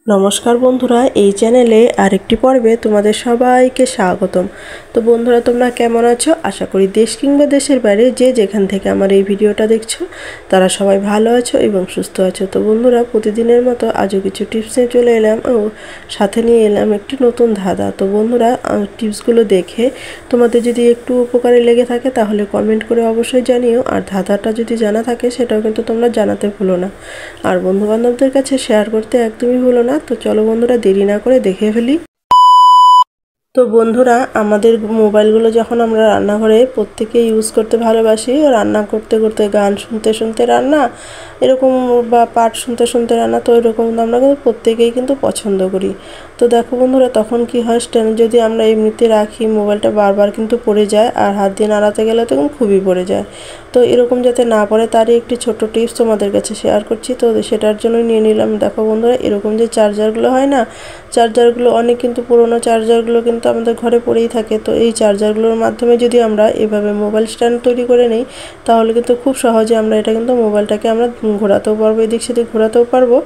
নমস্কার বন্ধুরা, এই চ্যানেলে আরেকটি পর্বে তোমাদের সবাইকে স্বাগতম। তো বন্ধুরা, তোমরা কেমন আছো? আশা করি দেশ কিংবা দেশের বাইরে যে যেখান থেকে আমার এই ভিডিওটা দেখছো তারা সবাই ভালো আছো এবং সুস্থ আছো। তো বন্ধুরা, প্রতিদিনের মতো আজও কিছু টিপস নিয়ে চলে এলাম ও সাথে নিয়ে এলাম একটি নতুন ধাঁধা। তো বন্ধুরা, টিপসগুলো দেখে তোমাদের যদি একটু উপকারে লেগে থাকে তাহলে কমেন্ট করে অবশ্যই জানিও, আর ধাঁধাটা যদি জানা থাকে সেটাও কিন্তু তোমরা জানাতে ভুলো না, আর বন্ধুবান্ধবদের কাছে শেয়ার করতে একদমই ভুলো না। তো চলো বন্ধুরা, দেরি না করে দেখে ফেলি। তো বন্ধুরা, আমাদের মোবাইলগুলো যখন আমরা রান্নাঘরে প্রত্যেকে ইউজ করতে ভালোবাসি, রান্না করতে করতে গান শুনতে শুনতে রান্না এরকম, বা পাঠ শুনতে শুনতে রান্না, তো এরকম আমরা কিন্তু প্রত্যেকেই কিন্তু পছন্দ করি। তো দেখো বন্ধুরা, তখন কি হয়, স্ট্যান্ড যদি আমরা এমনিতে রাখি মোবাইলটা বারবার কিন্তু পড়ে যায়, আর হাত দিয়ে নাড়াতে গেলে তখন খুবই পড়ে যায়। তো এরকম যাতে না পড়ে তারই একটি ছোট্ট টিপস তোমাদের কাছে শেয়ার করছি। তো সেটার জন্য নিয়ে নিলাম, দেখো বন্ধুরা, এরকম যে চার্জারগুলো হয় না, চার্জারগুলো অনেক কিন্তু পুরোনো চার্জারগুলো কিন্তু আমাদের ঘরে পড়েই থাকে। তো এই চার্জারগুলোর মাধ্যমে যদি আমরা এভাবে মোবাইল স্ট্যান্ড তৈরি করে নিই তাহলে কিন্তু খুব সহজে আমরা এটা কিন্তু মোবাইলটাকে আমরা ঘোরাতেও পারবো, এদিক সেদিক ঘোরাতেও পারবো,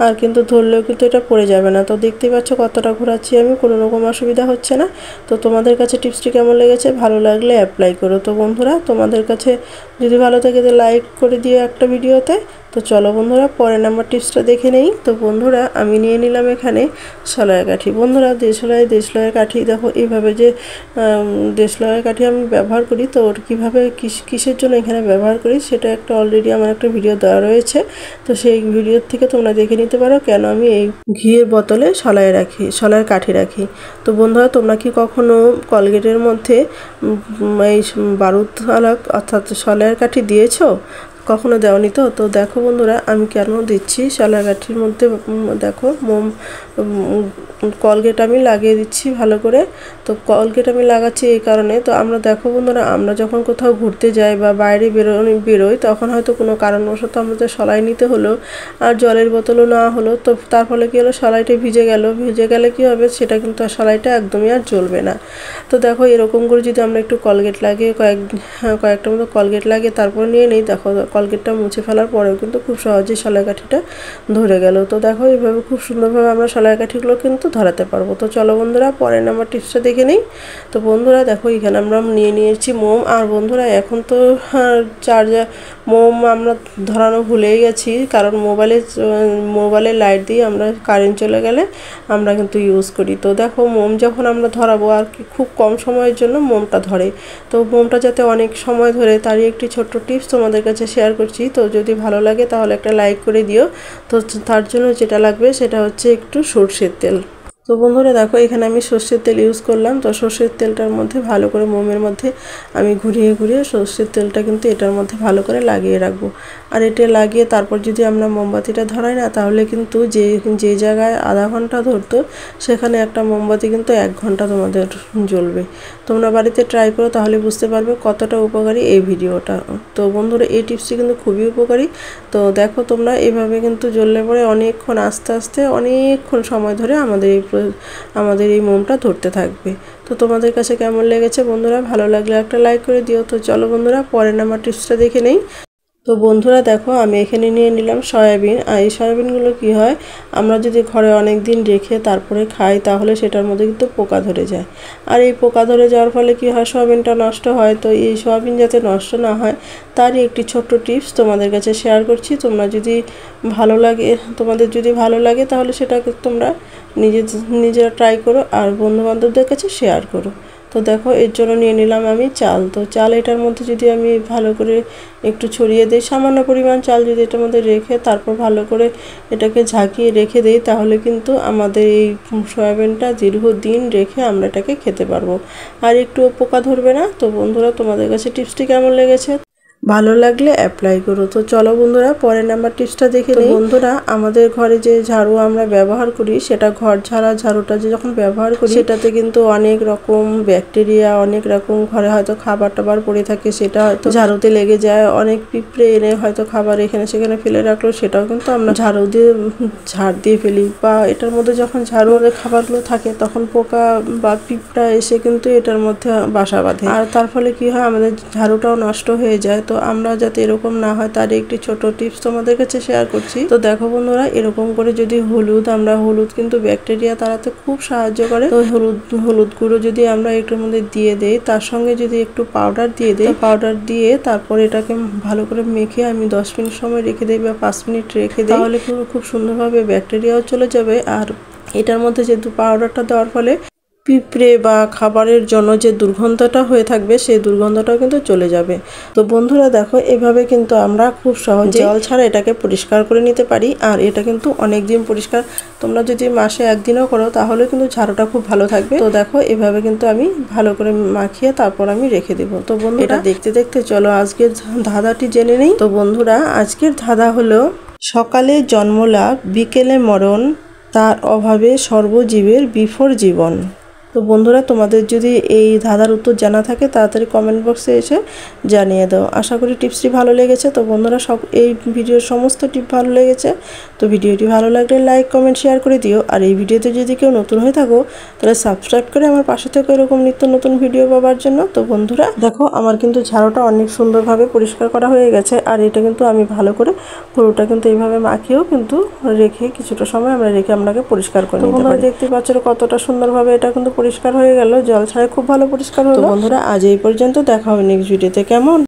আর কিন্তু ধরলেও কিন্তু এটা পড়ে যাবে না। তো দেখতেই পাচ্ছ কতটা ঘোরাচ্ছি আমি, কোনো রকম অসুবিধা হচ্ছে না। তো তোমাদের কাছে টিপসটি কেমন লেগেছে? ভালো লাগলে অ্যাপ্লাই করো। তো বন্ধুরা, তোমাদের কাছে যদি ভালো থাকে তো লাইক করে দিও একটা ভিডিওতে। তো চলো বন্ধুরা, পরের নাম্বার টিপসটা দেখে নেই। তো বন্ধুরা, আমি নিয়ে নিলাম এখানে সলয় কাঠি। বন্ধুরা, দেশলয়ের কাঠি, দেখো এইভাবে যে দেশলয়ের কাঠি আমি ব্যবহার করি, তো ওর কীভাবে কিসের জন্য এখানে ব্যবহার করি সেটা একটা অলরেডি আমার একটা ভিডিও দেওয়া রয়েছে। তো সেই ভিডিওর থেকে তোমরা দেখে নিতে পারো কেন আমি এই ঘিয়ের বোতলে সলয়ের কাঠি রাখি। তো বন্ধুরা, তোমরা কি কখনো কলগেটের মধ্যে এই বারুদওয়ালা অর্থাৎ সলয়ের কাঠি দিয়েছো? কখনো দেওনি? তো দেখো বন্ধুরা, আমি কেন দিচ্ছি সলয় কাঠির মধ্যে। দেখো কলগেট আমি লাগিয়ে দিচ্ছি ভালো করে। তো কলগেট আমি লাগাচ্ছি এই কারণে, তো আমরা দেখো বন্ধুরা, আমরা যখন কোথাও ঘুরতে যাই বা বাইরে বেরোই তখন হয়তো কোনো কারণবশত আমাদের সলাই নিতে হলো, আর জলের বোতলও নেওয়া হলো। তো তার ফলে কী হলো, সলাইটা ভিজে গেলে কী হবে, সেটা কিন্তু আর সলাইটা একদমই আর জ্বলবে না। তো দেখো এরকম করে যদি আমরা একটু কলগেট লাগিয়ে কয়েকটা মতো কলগেট লাগিয়ে তারপর নিয়ে নিই, দেখো কলগেটটা মুছে ফেলার পরেও কিন্তু খুব সহজেই সলয় কাঠিটা ধরে গেল। তো দেখো এইভাবে খুব সুন্দরভাবে আমরা সলয় কাঠিগুলো কিন্তু ধরাতে পারবো। তো চলো বন্ধুরা, পরের নাম্বার টিপসটা দেখে নিই। তো বন্ধুরা দেখো, এখানে আমরা নিয়ে নিয়েছি মোম। আর বন্ধুরা, এখন তো মোম আমরা ধরানো ভুলেই গেছি, কারণ মোবাইলের লাইট দিয়ে আমরা কারেন্ট চলে গেলে আমরা কিন্তু ইউজ করি। তো দেখো, মোম যখন আমরা ধরাবো আর কি খুব কম সময়ের জন্য মোমটা ধরে, তো মোমটা যাতে অনেক সময় ধরে তারই একটি ছোট্ট টিপস তোমাদের কাছে শেয়ার করছি। তো যদি ভালো লাগে তাহলে একটা লাইক করে দিও। তো তার জন্য যেটা লাগবে সেটা হচ্ছে একটু সরষের তেল। তো বন্ধুরা দেখো, এখানে আমি সর্ষের তেল ইউজ করলাম। তো সর্ষের তেলটার মধ্যে ভালো করে মোমের মধ্যে আমি ঘুরিয়ে সর্ষের তেলটা কিন্তু এটার মধ্যে ভালো করে লাগিয়ে রাখবো। আর এটা লাগিয়ে তারপর যদি আমরা মোমবাতিটা ধরাই না, তাহলে কিন্তু যে জায়গায় আধা ঘন্টা ধরতো সেখানে একটা মোমবাতি কিন্তু 1 ঘন্টা তোমাদের জ্বলবে। তোমরা বাড়িতে ট্রাই করো, তাহলে বুঝতে পারবে কতটা উপকারী এই ভিডিওটা। তো বন্ধুরা, এই টিপসটি কিন্তু খুবই উপকারী। তো দেখো তোমরা এভাবে কিন্তু জ্বললে পরে অনেকক্ষণ আস্তে আস্তে অনেকক্ষণ সময় ধরে আমাদের এই মোমটা ধরতে থাকবে। তো তোমাদের কাছে কেমন লেগেছে বন্ধুরা? ভালো লাগলে একটা লাইক করে দিও। তো চলো বন্ধুরা, পরের নাম্বার টিপসটা দেখে নেই। তো বন্ধুরা দেখো, আমি এখানে নিয়ে নিলাম সয়াবিন। আর এই সয়াবিনগুলো কি হয়, আমরা যদি ঘরে অনেক দিন রেখে তারপরে খাই তাহলে সেটার মধ্যে কিন্তু পোকা ধরে যায়। আর এই পোকা ধরে যাওয়ার ফলে কি হয়, সয়াবিনটা নষ্ট হয়। তো এই সয়াবিন যাতে নষ্ট না হয় তারই একটি ছোট্ট টিপস তোমাদের কাছে শেয়ার করছি। তোমাদের যদি ভালো লাগে তাহলে সেটাকে তোমরা নিজেরা ট্রাই করো আর বন্ধুবান্ধবদের কাছে শেয়ার করো। তো দেখো, এর জন্য নিয়ে নিলাম আমি চাল। তো চাল এটার মধ্যে যদি আমি ভালো করে একটু ছড়িয়ে দিই, সামান্য পরিমাণ চাল যদি এটার মধ্যে রেখে তারপর ভালো করে এটাকে ঝাঁকিয়ে রেখে দিই, তাহলে কিন্তু আমাদের এই সয়াবিনটা দীর্ঘদিন রেখে আমরা এটাকে খেতে পারবো, আর একটু পোকা ধরবে না। তো বন্ধুরা, তোমাদের কাছে টিপসটি কেমন লেগেছে? ভালো লাগলে অ্যাপ্লাই করো। তো চলো বন্ধুরা, পরের নাম্বার টিপসটা দেখে নিই। বন্ধুরা, আমাদের ঘরে যে ঝাড়ু আমরা ব্যবহার করি, সেটা ঘর ঝাড়ুটা যে যখন ব্যবহার করি সেটাতে কিন্তু অনেক রকম ব্যাকটেরিয়া, অনেক রকম ঘরে হয়তো খাবার টাবার পড়ে থাকে, সেটা হয়তো ঝাড়ুতে লেগে যায়। অনেক পিঁপড়ে এনে হয়তো খাবার এখানে সেখানে ফেলে রাখলো, সেটাও কিন্তু আমরা ঝাড় দিয়ে ফেলি। বা এটার মধ্যে যখন ঝাড়ুর খাবারগুলো থাকে তখন পোকা বা পিঁপড়া এসে কিন্তু এটার মধ্যে বাসা বাঁধে, আর তার ফলে কি হয়, আমাদের ঝাড়ুটাও নষ্ট হয়ে যায়। তো তো আমরা যাতে এরকম না হয় তার একটি ছোট টিপস তোমাদের কাছে শেয়ার করছি। তো দেখো বন্ধুরা, এরকম করে যদি হলুদ কিন্তু ব্যাকটেরিয়া তাড়াতে খুব সাহায্য করে। তো হলুদ গুঁড়ো যদি আমরা একটুর মধ্যে দিয়ে দেই, তার সঙ্গে যদি একটু পাউডার দিয়ে দেই, পাউডার দিয়ে তারপর এটাকে ভালো করে মেখে আমি 10 মিনিট সময় রেখে দিই বা 5 মিনিট রেখে দিই, তাহলে খুব সুন্দরভাবে ব্যাকটেরিয়াও চলে যাবে। আর এটার মধ্যে যেহেতু পাউডারটা দেওয়ার ফলে পিঁপড়ে বা খাবারের জন্য যে দুর্গন্ধটা হয়ে থাকবে সেই দুর্গন্ধটাও কিন্তু চলে যাবে। তো বন্ধুরা দেখো, এভাবে কিন্তু আমরা খুব সহজে জল ছাড়া এটাকে পরিষ্কার করে নিতে পারি। আর এটা কিন্তু অনেক দিন পরিষ্কার, তোমরা যদি মাসে একদিনও করো তাহলে কিন্তু ঝাড়ুটা খুব ভালো থাকবে। তো দেখো, এভাবে কিন্তু আমি ভালো করে মাখিয়ে তারপর আমি রেখে দেবো। তো বন্ধুরা, এটা দেখতে দেখতে চলো আজকের ধাঁধাটি জেনে নেই। তো বন্ধুরা, আজকের ধাঁধা হলো, সকালে জন্মলাভ বিকেলে মরণ, তার অভাবে সর্বজীবের বিফর জীবন। তো বন্ধুরা, তোমাদের যদি এই ধাঁধার উত্তর জানা থাকে তাড়াতাড়ি কমেন্ট বক্সে এসে জানিয়ে দাও। আশা করি টিপসটি ভালো লেগেছে। তো বন্ধুরা, এই ভিডিওর সমস্ত টিপ ভালো লেগেছে। তো ভিডিওটি ভালো লাগলে লাইক কমেন্ট শেয়ার করে দিও। আর এই ভিডিওতে যদি কেউ নতুন হয়ে থাকো তাহলে সাবস্ক্রাইব করে আমার পাশে থেকে এরকম নিত্য নতুন ভিডিও পাওয়ার জন্য। তো বন্ধুরা দেখো, আমার কিন্তু ঝাড়ুটা অনেক সুন্দরভাবে পরিষ্কার করা হয়ে গেছে। আর এটা কিন্তু আমি ভালো করে পুরোটা কিন্তু এইভাবে মাখিয়েও কিন্তু রেখে কিছুটা সময় আপনাকে পরিষ্কার করে নিতে পারি। দেখতে পাচ্ছ কতটা সুন্দরভাবে এটা কিন্তু পরিষ্কার হয়ে গেল, জল ছাড়াই খুব ভালো পরিষ্কার হলো। বন্ধুরা, আজ এই পর্যন্ত, দেখা হবে নেক্সট ভিডিওতে। কেমন?